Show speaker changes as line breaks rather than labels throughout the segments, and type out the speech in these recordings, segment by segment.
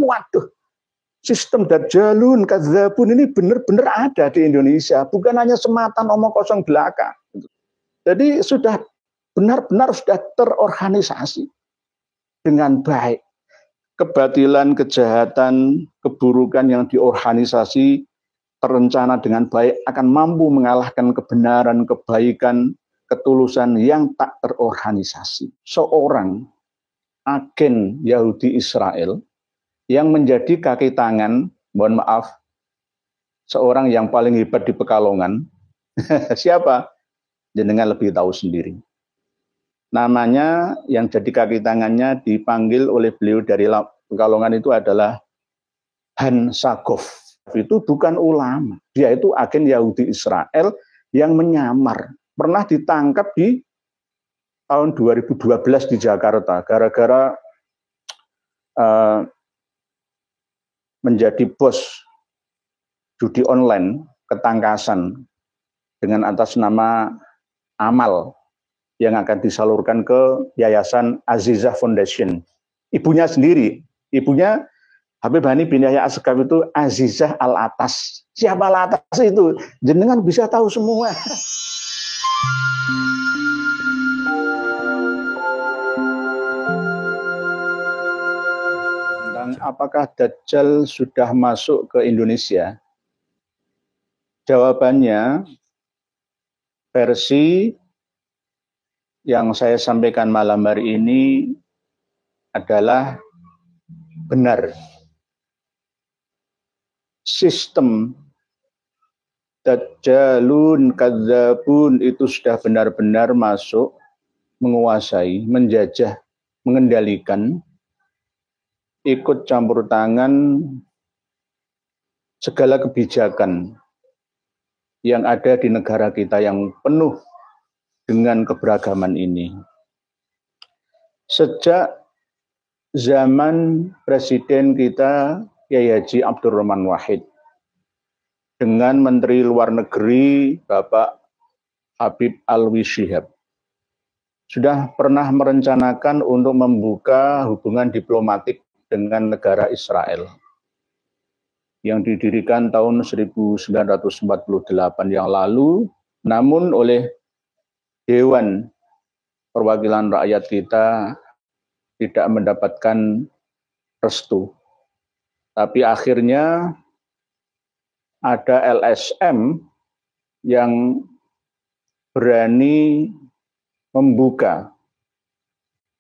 waduh, sistem Dajjalun, Kadzabun ini benar-benar ada di Indonesia, bukan hanya semata omong kosong belaka. Jadi sudah benar-benar sudah terorganisasi dengan baik. Kebatilan, kejahatan, keburukan yang diorganisasi terencana dengan baik akan mampu mengalahkan kebenaran, kebaikan, ketulusan yang tak terorganisasi. Seorang agen Yahudi Israel yang menjadi kaki tangan, mohon maaf, seorang yang paling hebat di Pekalongan. Siapa? Jenengan lebih tahu sendiri. Namanya yang jadi kaki tangannya dipanggil oleh beliau dari Pekalongan itu adalah Han Sagoff. Itu bukan ulama, dia itu agen Yahudi Israel yang menyamar. Pernah ditangkap di tahun 2012 di Jakarta gara-gara menjadi bos judi online ketangkasan dengan atas nama amal yang akan disalurkan ke Yayasan Azizah Foundation. Ibunya sendiri, ibunya Habib Hani bin Yahya As-Saqqaf itu Azizah Al-Atas. Siapa Al-Atas itu? Jenengan bisa tahu semua. Apakah Dajjal sudah masuk ke Indonesia? Jawabannya, versi yang saya sampaikan malam hari ini adalah benar. Sistem Dajjalun, Kadzabun itu sudah benar-benar masuk, menguasai, menjajah, mengendalikan, ikut campur tangan segala kebijakan yang ada di negara kita yang penuh dengan keberagaman ini. Sejak zaman Presiden kita Kiai Haji Abdurrahman Wahid dengan Menteri Luar Negeri Bapak Habib Alwi Shihab sudah pernah merencanakan untuk membuka hubungan diplomatik dengan negara Israel yang didirikan tahun 1948 yang lalu, namun oleh Dewan Perwakilan Rakyat kita tidak mendapatkan restu. Tapi akhirnya ada LSM yang berani membuka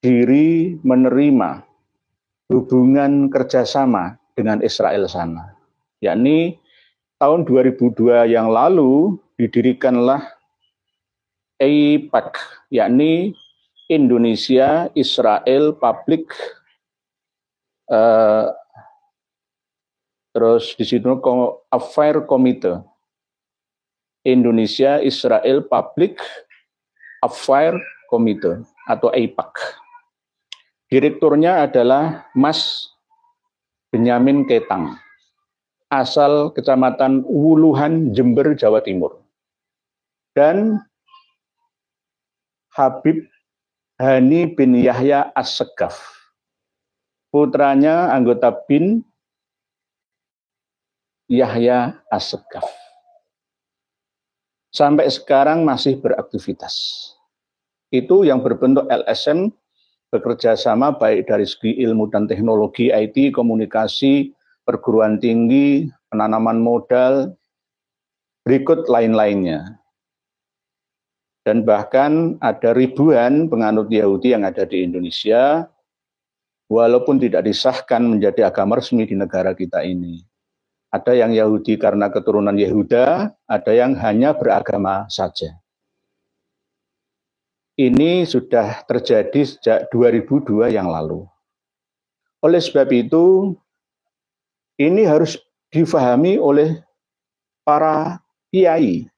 diri menerima hubungan kerjasama dengan Israel sana. Yakni tahun 2002 yang lalu didirikanlah AIPAC, yakni Indonesia Israel Public, terus di situ Affair Committee, Indonesia Israel Public Affair Committee atau AIPAC. Direkturnya adalah Mas Benyamin Ketang, asal Kecamatan Wuluhan, Jember, Jawa Timur. Dan Habib Hani bin Yahya As-Saqqaf, putranya anggota BIN Yahya As-Saqqaf. Sampai sekarang masih beraktivitas. Itu yang berbentuk LSM, bekerja sama baik dari segi ilmu dan teknologi, IT, komunikasi, perguruan tinggi, penanaman modal, berikut lain-lainnya. Dan bahkan ada ribuan penganut Yahudi yang ada di Indonesia, walaupun tidak disahkan menjadi agama resmi di negara kita ini. Ada yang Yahudi karena keturunan Yehuda, ada yang hanya beragama saja. Ini sudah terjadi sejak 2002 yang lalu. Oleh sebab itu, ini harus difahami oleh para kiai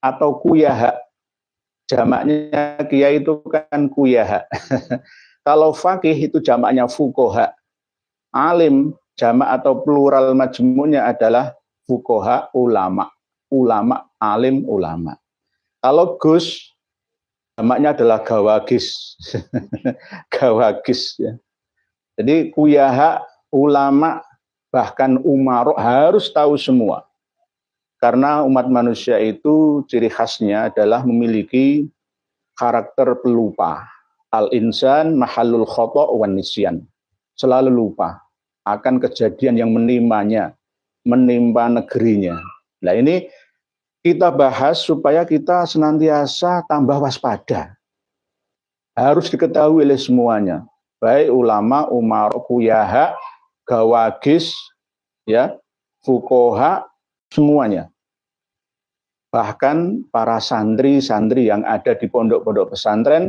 atau kuyaha. Jamaknya kiai itu kan kuyaha. Kalau fakih itu jamaknya fukoha. Alim, jamak atau plural majmu'nya adalah fukoha, ulama. Ulama, alim, ulama. Kalau Gus, jamaknya adalah gawagis. Gawagis ya. Jadi kuyaha, ulama, bahkan umarok harus tahu semua. Karena umat manusia itu ciri khasnya adalah memiliki karakter pelupa. Al-insan mahallul khata' wan nisyan. Selalu lupa akan kejadian yang menimanya, menimpa negerinya. Nah ini kita bahas supaya kita senantiasa tambah waspada. Harus diketahui oleh semuanya. Baik ulama, umarok, kuyaha, gawagis, ya, fukoha, semuanya. Bahkan para santri-santri yang ada di pondok-pondok pesantren,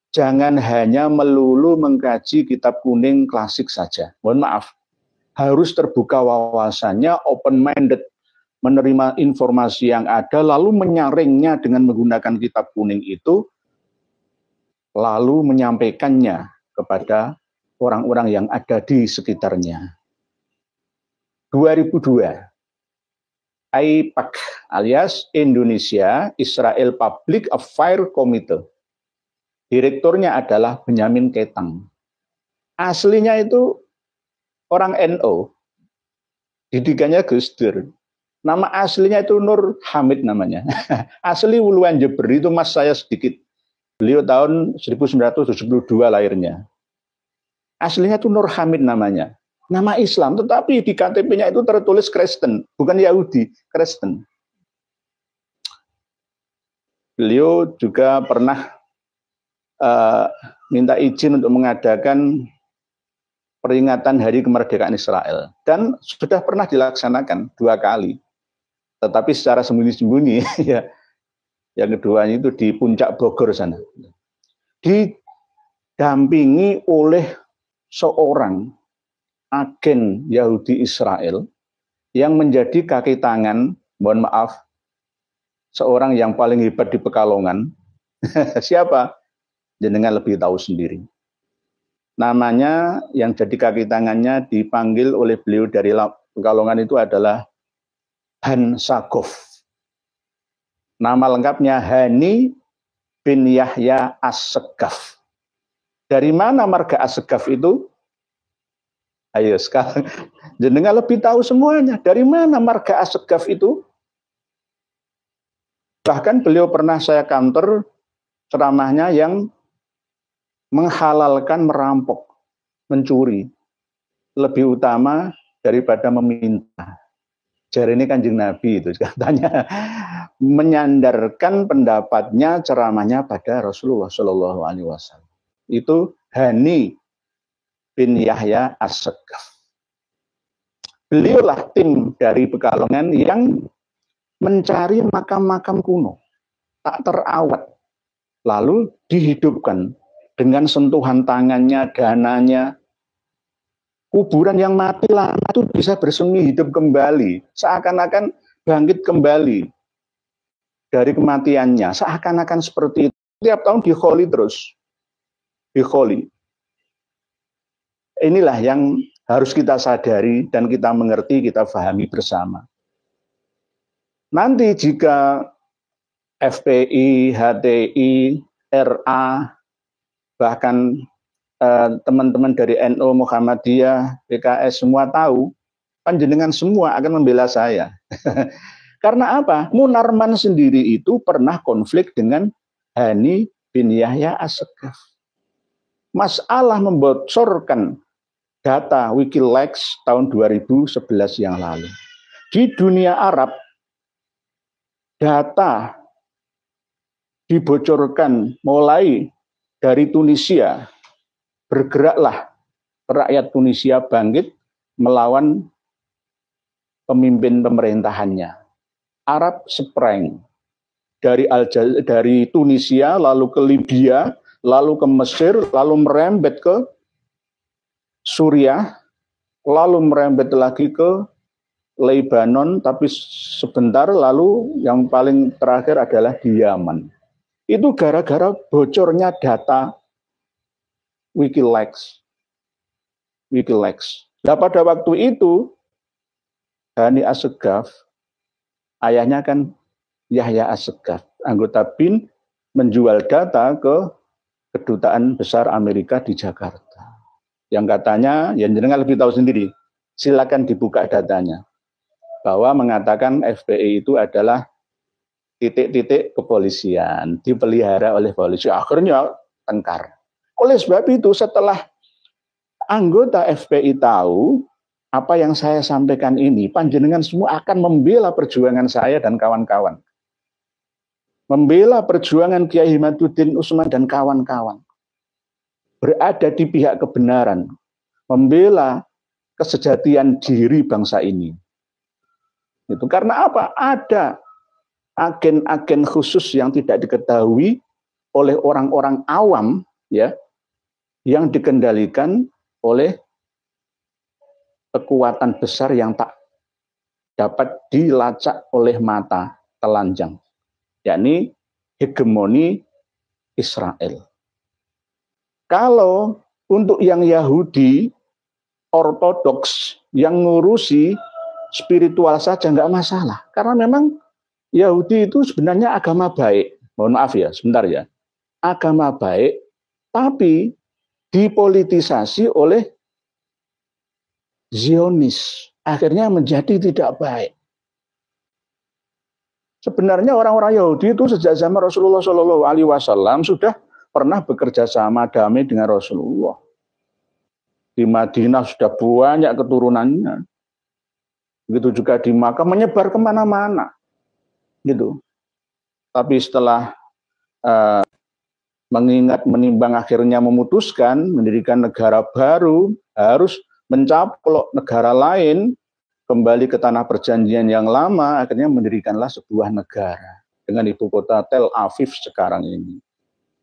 jangan hanya melulu mengkaji kitab kuning klasik saja. Mohon maaf, harus terbuka wawasannya, open-minded, menerima informasi yang ada, lalu menyaringnya dengan menggunakan kitab kuning itu, lalu menyampaikannya kepada orang-orang yang ada di sekitarnya. 2002, AIPAC alias Indonesia Israel Public Affairs Committee. Direkturnya adalah Benyamin Ketang. Aslinya itu orang NU, didikannya Gus Dur. Nama aslinya itu Nur Hamid namanya. Asli Wuluan Jember, itu mas saya sedikit. Beliau tahun 1972 lahirnya. Aslinya itu Nur Hamid namanya. Nama Islam, tetapi di KTP-nya itu tertulis Kristen, bukan Yahudi, Kristen. Beliau juga pernah minta izin untuk mengadakan peringatan Hari Kemerdekaan Israel. Dan sudah pernah dilaksanakan 2 kali. Tetapi secara sembunyi-sembunyi, ya. Yang keduanya itu di Puncak Bogor sana. Didampingi oleh seorang agen Yahudi Israel yang menjadi kaki tangan, mohon maaf, seorang yang paling hebat di Pekalongan. Siapa? Jenengan lebih tahu sendiri. Namanya yang jadi kaki tangannya dipanggil oleh beliau dari Pekalongan itu adalah Han Sagoff. Nama lengkapnya Hani bin Yahya As-Segaf. Dari mana marga As-Segaf itu? Ayo sekarang jenengan lebih tahu semuanya. Dari mana marga As-Segaf itu? Bahkan beliau pernah saya kantor ceramahnya yang menghalalkan merampok, mencuri. Lebih utama daripada meminta. Jadi ini Kanjeng Nabi itu katanya menyandarkan pendapatnya ceramahnya pada Rasulullah Shallallahu Alaihi Wasallam. Itu Hani bin Yahya As-Segaf. Beliaulah tim dari Pekalongan yang mencari makam-makam kuno, tak terawat, lalu dihidupkan dengan sentuhan tangannya, dananya. Kuburan yang mati lama itu bisa bersemi hidup kembali, seakan-akan bangkit kembali dari kematiannya, seakan-akan seperti itu. Tiap tahun dikholi terus, dikholi. Inilah yang harus kita sadari dan kita mengerti, kita pahami bersama. Nanti jika FPI, HTI, RA, bahkan teman-teman dari NU, Muhammadiyah, PKS semua tahu, panjenengan semua akan membela saya. Karena apa? Munarman sendiri itu pernah konflik dengan Hani bin Yahya As-Segaf. Masalah membocorkan data Wikileaks tahun 2011 yang lalu. Di dunia Arab, data dibocorkan mulai dari Tunisia. Bergeraklah rakyat Tunisia bangkit melawan pemimpin pemerintahannya. Arab Spring dari Tunisia lalu ke Libya, lalu ke Mesir, lalu merembet ke Suriah, lalu merembet lagi ke Lebanon, tapi sebentar lalu yang paling terakhir adalah di Yaman. Itu gara-gara bocornya data Wikileaks. Nah, pada waktu itu Hani As-Segaf, ayahnya kan Yahya As-Segaf, anggota BIN, menjual data ke Kedutaan Besar Amerika di Jakarta. yang katanya, yang jenengan lebih tahu sendiri, silakan dibuka datanya, bahwa mengatakan FPI itu adalah titik-titik kepolisian, dipelihara oleh polisi, akhirnya tengkar. Oleh sebab itu, setelah anggota FPI tahu apa yang saya sampaikan ini, panjenengan semua akan membela perjuangan saya dan kawan-kawan. Membela perjuangan Kiai Himaduddin Utsman dan kawan-kawan. Berada di pihak kebenaran. Membela kesejatian diri bangsa ini. Itu karena apa? Ada agen-agen khusus yang tidak diketahui oleh orang-orang awam, ya, yang dikendalikan oleh kekuatan besar yang tak dapat dilacak oleh mata telanjang, yakni hegemoni Israel. Kalau untuk yang Yahudi ortodoks yang ngurusi spiritual saja nggak masalah, karena memang Yahudi itu sebenarnya agama baik. Mohon maaf ya, sebentar ya. Agama baik, tapi dipolitisasi oleh Zionis, akhirnya menjadi tidak baik. Sebenarnya orang-orang Yahudi itu sejak zaman Rasulullah SAW sudah pernah bekerja sama damai dengan Rasulullah. Di Madinah sudah banyak keturunannya. Begitu juga di Makkah, menyebar kemana-mana. Gitu. Tapi setelah mengingat, menimbang, akhirnya memutuskan mendirikan negara baru, harus mencaplok negara lain, kembali ke tanah perjanjian yang lama, akhirnya mendirikanlah sebuah negara dengan ibu kota Tel Aviv sekarang ini.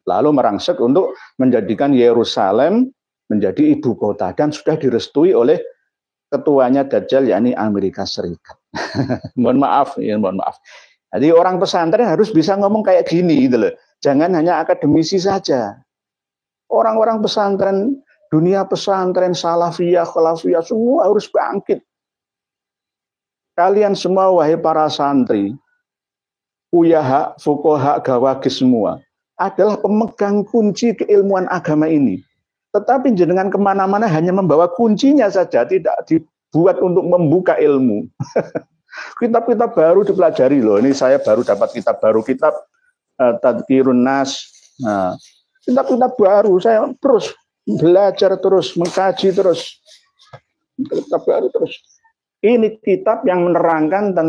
Lalu merangsek untuk menjadikan Yerusalem menjadi ibu kota dan sudah direstui oleh ketuanya Dajjal, yakni Amerika Serikat. Mohon maaf, ya, mohon maaf. Jadi orang pesantren harus bisa ngomong kayak gini gitu loh. Jangan hanya akademisi saja. Orang-orang pesantren, dunia pesantren, salafiyah, khalafiyah, semua harus bangkit. Kalian semua, wahai para santri, uyaha, fukoha, gawagis semua, adalah pemegang kunci keilmuan agama ini. Tetapi jenengan kemana-mana hanya membawa kuncinya saja, tidak dibuat untuk membuka ilmu. Kitab-kitab baru dipelajari loh. Ini saya baru dapat kitab baru, kitab Tadhkirun Nas. Nah, kitab-kitab baru, saya terus belajar terus, mengkaji terus. Kitab baru terus. Ini kitab yang menerangkan tentang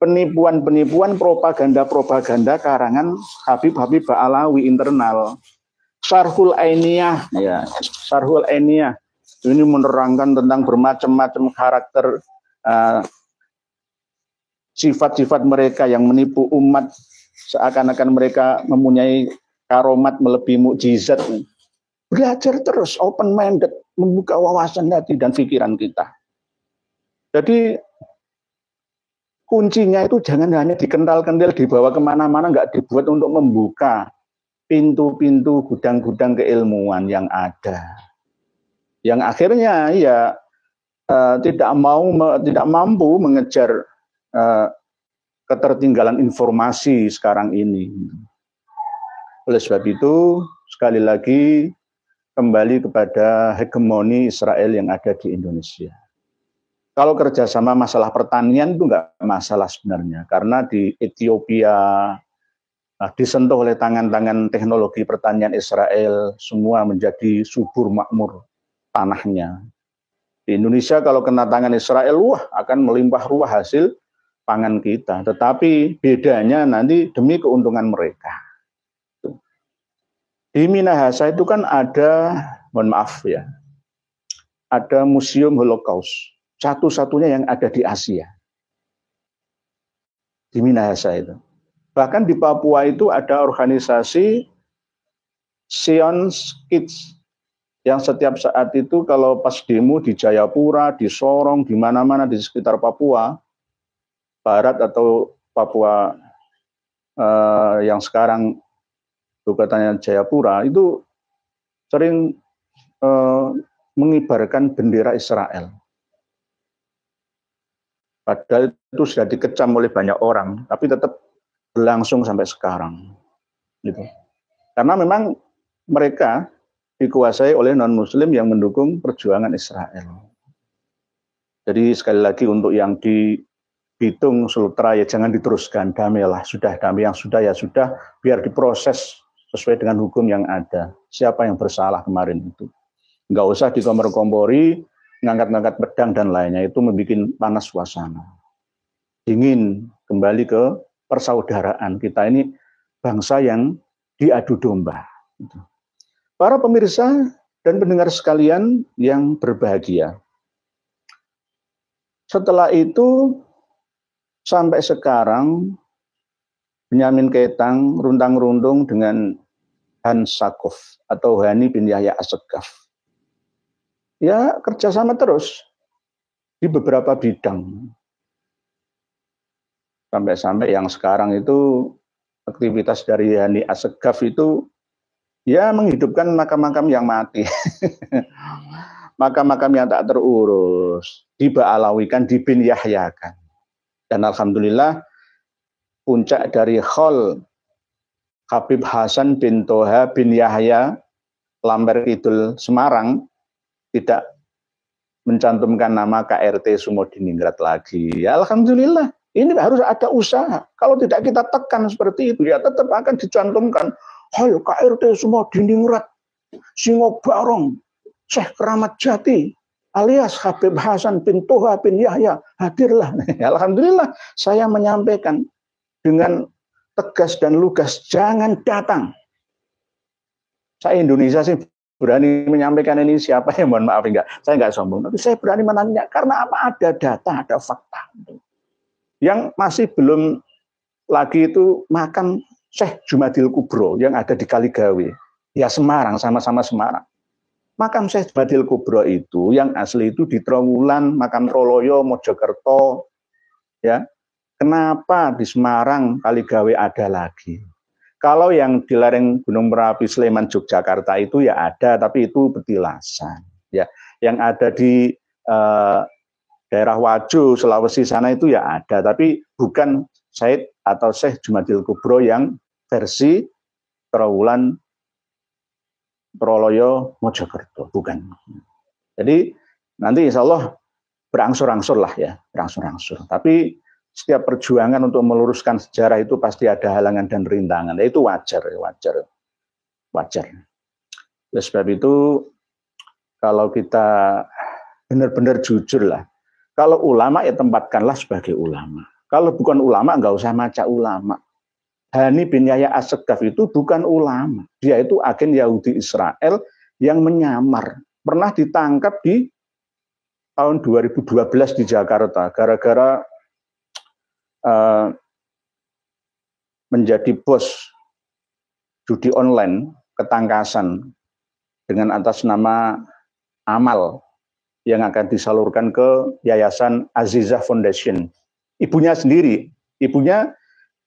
penipuan-penipuan, propaganda-propaganda karangan Habib-Habib Ba'alawi internal. Syarhul Ainiyah, ya, Syarhul Ainiyah. Ini menerangkan tentang bermacam-macam karakter sifat-sifat mereka yang menipu umat, seakan-akan mereka mempunyai karomat melebihi mukjizat. Belajar terus, open minded, membuka wawasan hati dan pikiran kita. Jadi kuncinya itu jangan hanya dikental-kental, dibawa kemana-mana, nggak dibuat untuk membuka pintu-pintu gudang-gudang keilmuan yang ada. Yang akhirnya ya tidak mampu mengejar ketertinggalan informasi sekarang ini. Oleh sebab itu, sekali lagi kembali kepada hegemoni Israel yang ada di Indonesia. Kalau kerjasama masalah pertanian itu enggak masalah sebenarnya, karena di Ethiopia disentuh oleh tangan-tangan teknologi pertanian Israel, semua menjadi subur makmur tanahnya. Di Indonesia kalau kena tangan Israel, wah akan melimpah ruah hasil pangan kita. Tetapi bedanya nanti demi keuntungan mereka. Di Minahasa itu kan ada, mohon maaf ya, ada museum Holocaust. Satu-satunya yang ada di Asia. Di Minahasa itu. Bahkan di Papua itu ada organisasi Sions Kids yang setiap saat itu kalau pas demo di Jayapura, di Sorong, di mana-mana di sekitar Papua Barat atau Papua yang sekarang bukatannya Jayapura itu sering mengibarkan bendera Israel. Padahal itu sudah dikecam oleh banyak orang, tapi tetap berlangsung sampai sekarang. Gitu. Karena memang mereka dikuasai oleh non-muslim yang mendukung perjuangan Israel. Jadi sekali lagi untuk yang di Bitung, Sultra, ya jangan diteruskan, damailah, sudah damai, yang sudah ya sudah, biar diproses sesuai dengan hukum yang ada. Siapa yang bersalah kemarin itu. Nggak usah dikompor-kompori, ngangkat-ngangkat pedang dan lainnya, itu membuat panas suasana. Ingin kembali ke persaudaraan. Kita ini bangsa yang diadu domba. Para pemirsa dan pendengar sekalian yang berbahagia. Setelah itu sampai sekarang Benyamin Kaitang runtang-runtung dengan Hans Sakuf atau Hani bin Yahya Assegaf. Ya kerjasama terus di beberapa bidang. Sampai-sampai yang sekarang itu aktivitas dari Hani Assegaf itu ya menghidupkan makam-makam yang mati. Makam-makam yang tak terurus, diba'alawikan, dibin yahyakan. Dan alhamdulillah puncak dari Khol Habib Hasan bin Toha bin Yahya Lamber Kidul Semarang tidak mencantumkan nama KRT Sumodiningrat lagi. Ya alhamdulillah, ini harus ada usaha. Kalau tidak kita tekan seperti itu, ya tetap akan dicantumkan. Hayo KRT Sumodiningrat, Singobarong, Syekh Keramat Jati, alias Habib Hasan bin Toha bin Yahya, hadirlah. Alhamdulillah, saya menyampaikan dengan tegas dan lugas, jangan datang. Saya Indonesia sih berani menyampaikan ini, siapa yang mohon maaf enggak, saya enggak sombong, tapi saya berani menanya, karena apa? Ada data, ada fakta. Yang masih belum lagi itu makam Syekh Jumadil Kubro yang ada di Kaligawe, ya Semarang, sama-sama Semarang. Makam Syekh Jumadil Kubro itu yang asli itu di Trawulan, makam Troloyo, Mojokerto, ya. Kenapa di Semarang, Kaligawe ada lagi? Kalau yang di lereng Gunung Merapi, Sleman, Yogyakarta itu ya ada, tapi itu petilasan. Ya, yang ada di daerah Wajo, Sulawesi sana itu ya ada, tapi bukan Syekh atau Syekh Jumadil Kubro yang versi Trawulan, Troloyo, Mojokerto, bukan. Jadi nanti insya Allah berangsur-angsur lah ya, berangsur-angsur. Tapi setiap perjuangan untuk meluruskan sejarah itu pasti ada halangan dan rintangan. Itu wajar. Oleh sebab itu, kalau kita benar-benar jujur lah, kalau ulama ya tempatkanlah sebagai ulama. Kalau bukan ulama nggak usah maca ulama. Hani bin Yahya Assegaf itu bukan ulama. Dia itu agen Yahudi Israel yang menyamar. Pernah ditangkap di tahun 2012 di Jakarta gara-gara menjadi bos judi online ketangkasan dengan atas nama amal yang akan disalurkan ke Yayasan Azizah Foundation. Ibunya sendiri, ibunya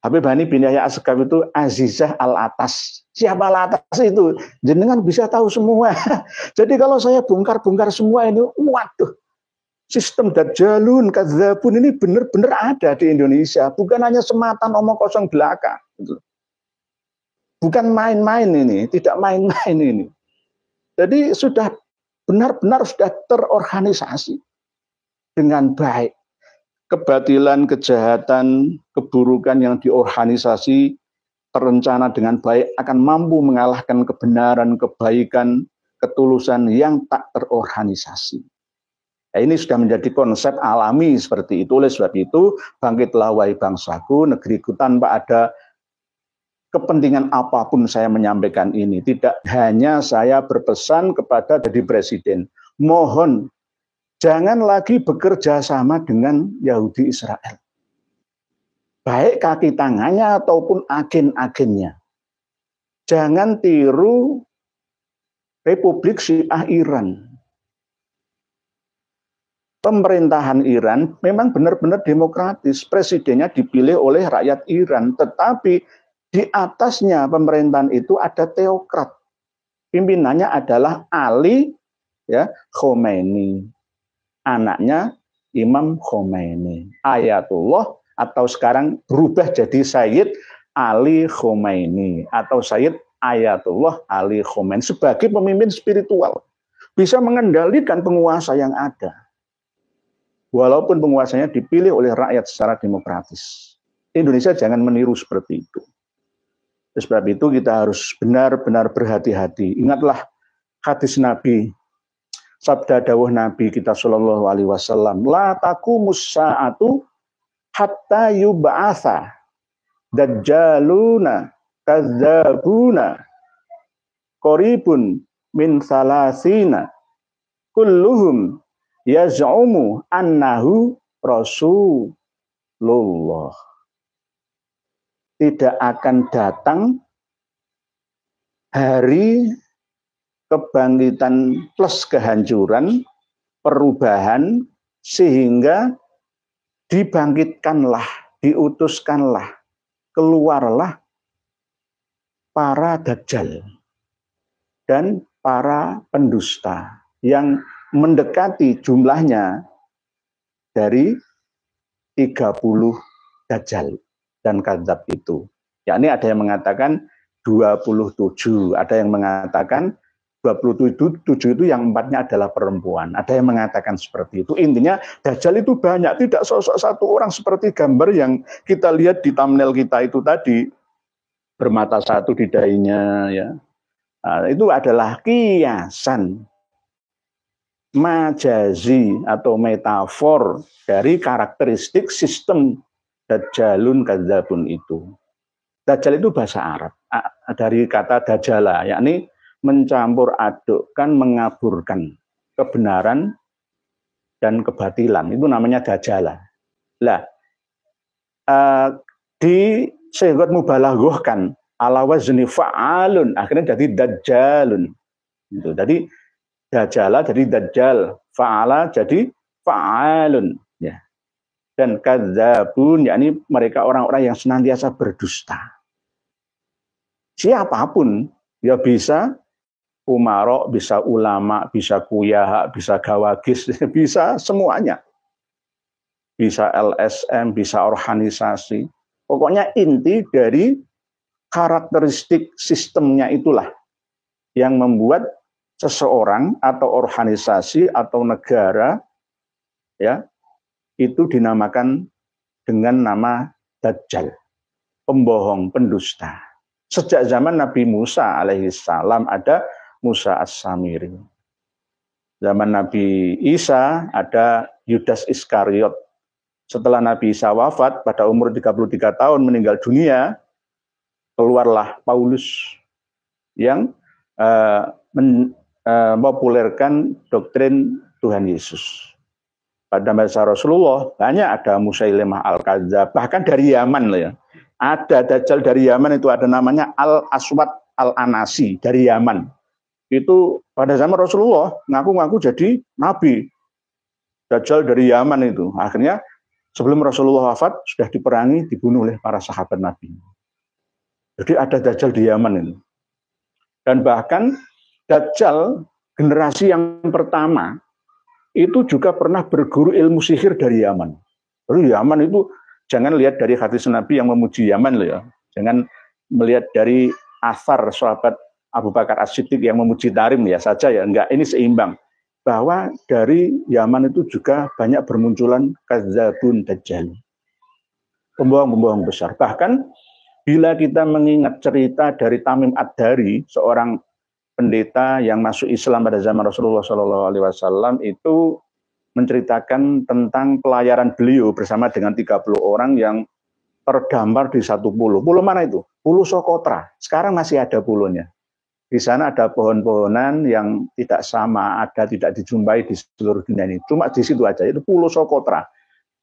Habib Hani bin Yahya Assegaf itu Azizah Al-Atas. Siapa Al-Atas itu? Jenengan bisa tahu semua. Jadi kalau saya bongkar-bongkar semua ini, waduh, sistem Dajjalun, Kadzabun ini benar-benar ada di Indonesia. Bukan hanya semata omong kosong belaka. Bukan main-main ini, tidak main-main ini. Jadi sudah benar-benar sudah terorganisasi dengan baik. Kebatilan, kejahatan, keburukan yang diorganisasi terencana dengan baik akan mampu mengalahkan kebenaran, kebaikan, ketulusan yang tak terorganisasi. Nah, ini sudah menjadi konsep alami seperti itu. Oleh sebab itu, bangkitlah wahai bangsaku, negeriku, tanpa ada kepentingan apapun saya menyampaikan ini. Tidak hanya saya berpesan kepada jadi presiden, mohon jangan lagi bekerja sama dengan Yahudi Israel. Baik kaki tangannya ataupun agen-agennya. Jangan tiru Republik Syiah Iran. Pemerintahan Iran memang benar-benar demokratis. Presidennya dipilih oleh rakyat Iran. Tetapi di atasnya pemerintahan itu ada teokrat. Pimpinannya adalah Ali Khomeini. Anaknya Imam Khomeini, Ayatullah, atau sekarang berubah jadi Sayyid Ali Khomeini atau Sayyid Ayatullah Ali Khomeini sebagai pemimpin spiritual. Bisa mengendalikan penguasa yang ada. Walaupun penguasanya dipilih oleh rakyat secara demokratis. Indonesia jangan meniru seperti itu. Sebab itu kita harus benar-benar berhati-hati. Ingatlah hadis Nabi, sabda dawuh Nabi kita sallallahu alaihi wasallam, la taqumus sa'atu hatta yub'atsa dajjaluna kadzabuna qaribun min salasina kulluhum yaz'umu annahu rasulullah. Tidak akan datang hari kebangkitan plus kehancuran, perubahan, sehingga dibangkitkanlah, diutuskanlah, keluarlah para dajjal dan para pendusta yang mendekati jumlahnya dari 30 dajjal dan kadzab itu. Yakni ada yang mengatakan 27, ada yang mengatakan 27 itu yang 4-nya adalah perempuan. Ada yang mengatakan seperti itu. Intinya dajjal itu banyak, tidak sosok satu orang seperti gambar yang kita lihat di thumbnail kita itu tadi, bermata satu di dahinya ya. Nah, itu adalah kiasan majazi atau metafor dari karakteristik sistem dajjalun kadzabun itu. Dajjal itu bahasa Arab dari kata dajjala, yakni mencampur adukkan, mengaburkan kebenaran dan kebatilan. Itu namanya dajjala. Lah, di sehingga mubalaghahkan ala wazni fa'alun, akhirnya jadi dajjalun. Itu. Jadi dajjala jadi dajjal, fa'ala jadi fa'alun. Ya. Dan kadzabun, yakni mereka orang-orang yang senantiasa berdusta. Siapapun, ya bisa umaro, bisa ulama, bisa kuyaha, bisa gawagis, bisa semuanya. Bisa LSM, bisa organisasi. Pokoknya inti dari karakteristik sistemnya itulah yang membuat seseorang atau organisasi atau negara ya itu dinamakan dengan nama dajjal, pembohong, pendusta. Sejak zaman Nabi Musa alaihissalam ada Musa As-Samiri. Zaman Nabi Isa ada Yudas Iskariot. Setelah Nabi Isa wafat pada umur 33 tahun meninggal dunia, keluarlah Paulus yang mempopulerkan doktrin Tuhan Yesus. Pada masa Rasulullah banyak ada Musailimah Al-Kadzab, bahkan dari Yaman loh ya. Ada dajjal dari Yaman itu ada namanya Al-Aswad Al-Anasi dari Yaman. Itu pada zaman Rasulullah ngaku-ngaku jadi nabi. Dajjal dari Yaman itu. Akhirnya sebelum Rasulullah wafat sudah diperangi, dibunuh oleh para sahabat Nabi. Jadi ada dajjal di Yaman ini. Dan bahkan dajjal generasi yang pertama itu juga pernah berguru ilmu sihir dari Yaman. Lalu Yaman itu jangan lihat dari hadis Nabi yang memuji Yaman loh ya. Jangan melihat dari asar sahabat Abu Bakar As-Siddiq yang memuji Tarim ya saja ya. Enggak, ini seimbang. Bahwa dari Yaman itu juga banyak bermunculan kadzabun dajjal. Pembohong-pembohong besar. Bahkan bila kita mengingat cerita dari Tamim Ad-Dari, seorang pendeta yang masuk Islam pada zaman Rasulullah SAW itu menceritakan tentang pelayaran beliau bersama dengan 30 orang yang terdampar di satu pulau. Pulau mana itu? Pulau Sokotra. Sekarang masih ada pulau-nya. Di sana ada pohon-pohonan yang tidak sama, ada tidak dijumpai di seluruh dunia ini. Cuma di situ aja, itu Pulau Sokotra.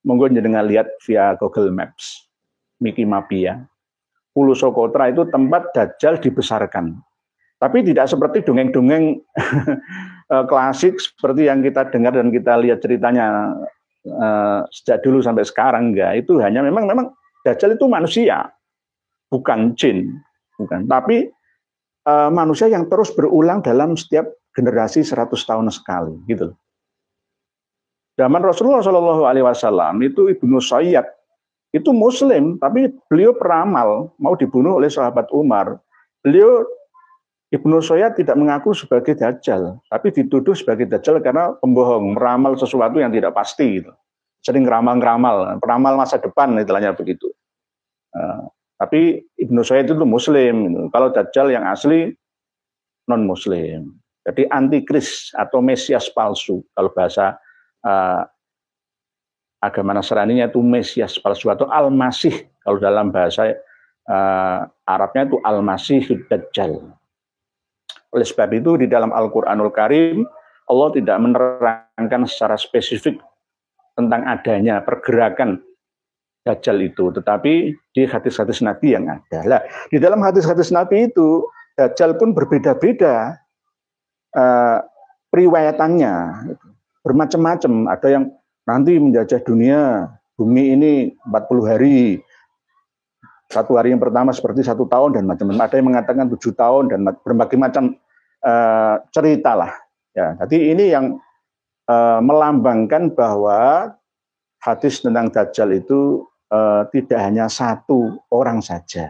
Monggo jenengan lihat via Google Maps, Miki Mapia. Pulau Sokotra itu tempat dajjal dibesarkan. Tapi tidak seperti dongeng-dongeng klasik seperti yang kita dengar dan kita lihat ceritanya sejak dulu sampai sekarang. Enggak, itu hanya memang dajjal itu manusia, bukan jin, bukan. Tapi manusia yang terus berulang dalam setiap generasi 100 tahun sekali, gitu. Zaman Rasulullah SAW itu Ibnu Sayyad itu Muslim, tapi beliau peramal mau dibunuh oleh sahabat Umar. Beliau Ibnu Soyad tidak mengaku sebagai dajjal, tapi dituduh sebagai dajjal karena pembohong, meramal sesuatu yang tidak pasti. Gitu. Sering ngeramal-ngeramal, peramal masa depan, istilahnya begitu. Tapi Ibnu Soyad itu Muslim. Gitu. Kalau dajjal yang asli non-Muslim. Jadi antikris atau Mesias palsu. Kalau bahasa agama Nasraninya itu Mesias palsu atau Al-Masih. Kalau dalam bahasa Arabnya itu Al-Masih Dajjal. Oleh sebab itu di dalam Al-Quranul Karim Allah tidak menerangkan secara spesifik tentang adanya pergerakan Dajjal itu, tetapi di hadis-hadis Nabi yang ada. Lah, di dalam hadis-hadis Nabi itu Dajjal pun berbeda-beda periwayatannya, bermacam-macam. Ada yang nanti menjajah dunia, bumi ini 40 hari. Satu hari yang pertama seperti 1 tahun dan macam-macam. Ada yang mengatakan 7 tahun dan berbagai macam cerita lah. Ya, jadi ini yang melambangkan bahwa hadis tentang Dajjal itu tidak hanya satu orang saja,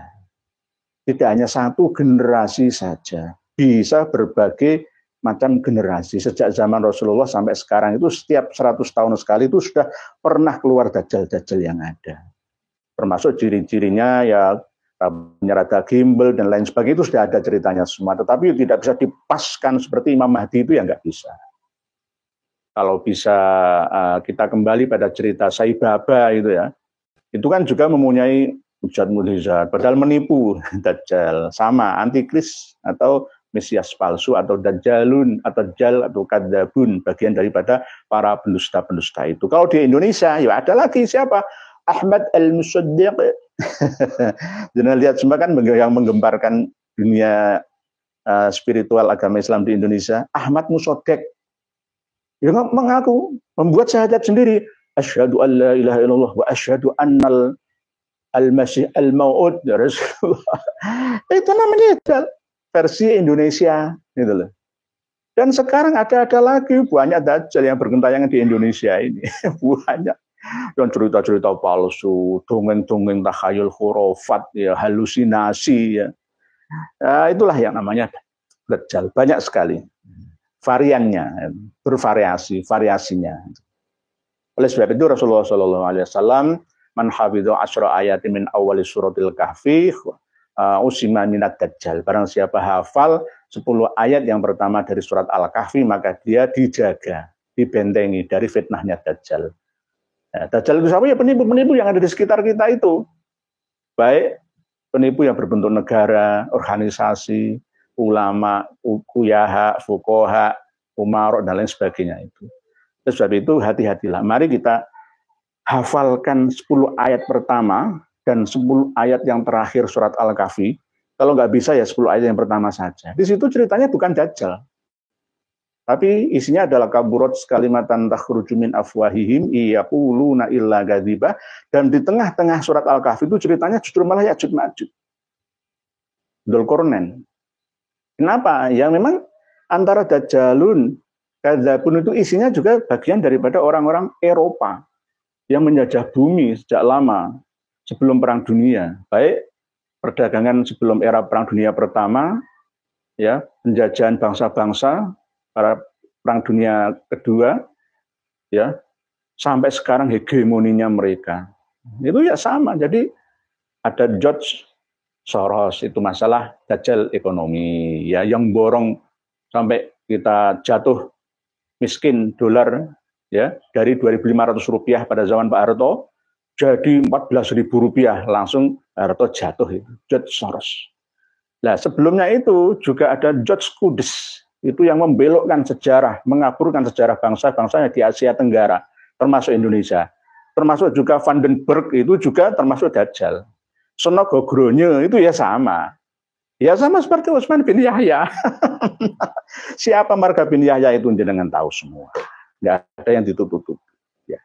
tidak hanya satu generasi saja, bisa berbagai macam generasi. Sejak zaman Rasulullah sampai sekarang itu setiap 100 tahun sekali itu sudah pernah keluar Dajjal-Dajjal yang ada. Termasuk ciri-cirinya ya rada gimbal dan lain sebagainya, itu sudah ada ceritanya semua. Tetapi tidak bisa dipaskan seperti Imam Mahdi itu ya nggak bisa. Kalau bisa kita kembali pada cerita Saibaba itu ya, itu kan juga mempunyai mujizat, padahal menipu Dajjal, sama antikris atau Mesias palsu atau Dajjalun atau Dajjal atau Kadzabun, bagian daripada para pendusta-pendusta itu. Kalau di Indonesia ya ada lagi siapa? Ahmad Al-Musaddiq. Jangan lihat semua kan yang menggemparkan dunia spiritual agama Islam di Indonesia. Ahmad Musaddiq. Dia mengaku membuat syahadat sendiri. Asyhadu an la ilaha illallah wa asyhadu annal al-masih al-mau'ud ya Rasulullah. Itu namanya versi Indonesia gitu loh. Dan sekarang ada lagi banyak dajjal yang bergentayangan di Indonesia ini. Banyak. Dan cerita-cerita palsu, dongeng-dongeng takhayul khurafat, ya, halusinasi, ya. Itulah yang namanya Dajjal. Banyak sekali variannya, bervariasi, variasinya. Oleh sebab itu Rasulullah SAW man hafidha asyra ayatin min awali suratil kahfi usima minad dajjal. Barang siapa hafal 10 ayat yang pertama dari surat Al-Kahfi, maka dia dijaga, dibentengi dari fitnahnya Dajjal. Nah, Dajjal itu siapa? Ya penipu-penipu yang ada di sekitar kita itu. Baik penipu yang berbentuk negara, organisasi, ulama, kuyaha, fukoha, umarok, dan lain sebagainya itu. Sebab itu hati-hatilah. Mari kita hafalkan 10 ayat pertama dan 10 ayat yang terakhir surat Al-Kahfi. Kalau nggak bisa ya 10 ayat yang pertama saja. Di situ ceritanya bukan Dajjal. Tapi isinya adalah kaburat kalimatan takhruju min afwahihim yaquluna illa gadziba, dan di tengah-tengah surat Al-Kahfi itu ceritanya justru malah Ya'juj Ma'juj. Dzulqarnain. Kenapa? Yang memang antara Dajjalun, Kadzabun itu isinya juga bagian daripada orang-orang Eropa yang menjajah bumi sejak lama sebelum Perang Dunia. Baik perdagangan sebelum era Perang Dunia Pertama, ya, penjajahan bangsa-bangsa pada Perang Dunia Kedua, ya, sampai sekarang hegemoninya mereka. Itu ya sama. Jadi ada George Soros, itu masalah Dajjal ekonomi, ya, yang borong sampai kita jatuh miskin dolar, ya, dari 2.500 rupiah pada zaman Pak Harto jadi 14.000 rupiah, langsung Harto jatuh itu, George Soros. Nah, sebelumnya itu juga ada George Kudus, itu yang membelokkan sejarah, mengaburkan sejarah bangsa-bangsa di Asia Tenggara, termasuk Indonesia. Termasuk juga Vandenberg, itu juga termasuk Dajjal. Sonogogronyo itu ya sama. Ya sama seperti Utsman bin Yahya. Siapa Marga bin Yahya itu jenengan tahu semua. Nggak ada yang ditutup-tutup. Ya.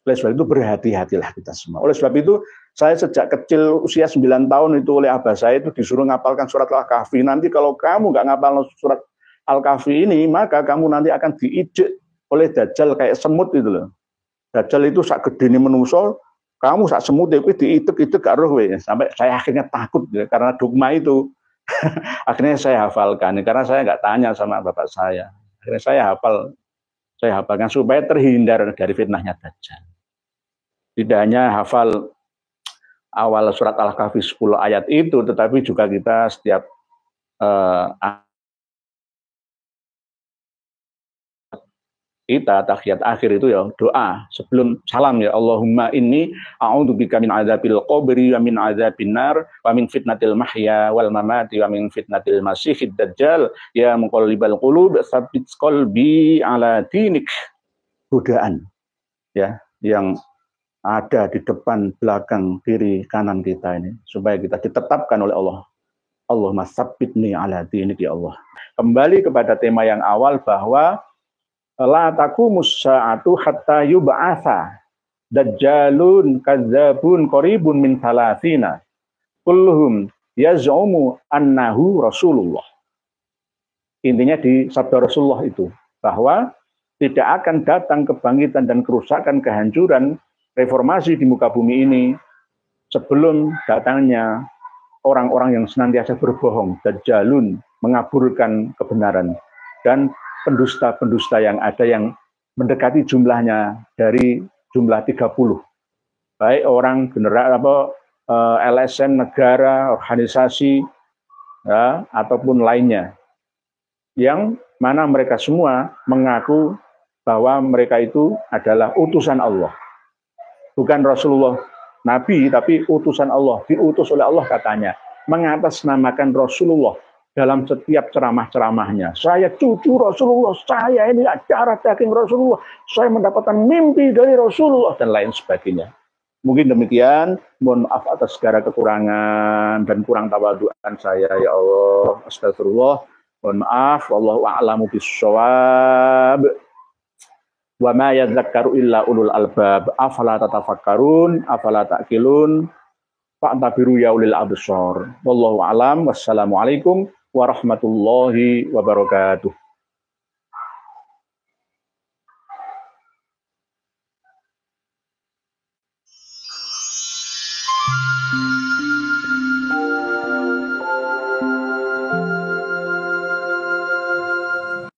Oleh sebab itu berhati-hatilah kita semua. Oleh sebab itu saya sejak kecil usia 9 tahun itu oleh abah saya itu disuruh ngapalkan surat Al-Kahfi. Nanti kalau kamu nggak ngapal surat Al-Kahfi ini, maka kamu nanti akan diijek oleh Dajjal kayak semut itu loh. Dajjal itu sak gedene menungso, kamu sak semut itu diitek-itek gak roh we. Sampai saya akhirnya takut ya, karena dogma itu. Akhirnya saya hafalkan, karena saya nggak tanya sama bapak saya. Akhirnya saya hafalkan supaya terhindar dari fitnahnya Dajjal. Tidak hanya hafal awal surat Al-Kahfi 10 ayat itu, tetapi juga kita setiap kita tahiyat akhir itu ya doa sebelum salam, ya Allahumma inni a'udzubika min adzabil qabri wa min adzabin nar wa min fitnatil mahya wal mamati wa min fitnatil masiihid dajjal ya muqallibal qulub tsabbit qalbi ala dinik. Godaan ya yang ada di depan, belakang, kiri, kanan kita ini supaya kita ditetapkan oleh Allah. Allahumma tsabbitni ala dinik ya Allah. Kembali kepada tema yang awal bahwa la taqumus sa'atu hatta yub'atsa dajjalun kadzabun qaribun min thalathina kulluhum yaz'umu annahu rasulullah. Intinya di sabda Rasulullah itu bahwa tidak akan datang kebangkitan dan kerusakan, kehancuran, reformasi di muka bumi ini sebelum datangnya orang-orang yang senantiasa berbohong, dajjalun, mengaburkan kebenaran, dan pendusta-pendusta yang ada yang mendekati jumlahnya dari jumlah 30. Baik orang general LSM negara, organisasi ya, ataupun lainnya. Yang mana mereka semua mengaku bahwa mereka itu adalah utusan Allah. Bukan Rasulullah Nabi, tapi utusan Allah, diutus oleh Allah katanya. Mengatasnamakan Rasulullah dalam setiap ceramah-ceramahnya. Saya cucu Rasulullah, saya ini darah daging Rasulullah, saya mendapatkan mimpi dari Rasulullah, dan lain sebagainya. Mungkin demikian, mohon maaf atas segala kekurangan dan kurang tawaduan saya, ya Allah, astagfirullah, mohon maaf, wallahu a'lamu bis-shawab. Wa ma yadzakkaru illa ulul albab, afala tatafakkarun, afala ta'qilun, fa'tabiru ya ulil absar. Wallahu a'lam, wassalamualaikum warahmatullahi wabarakatuh.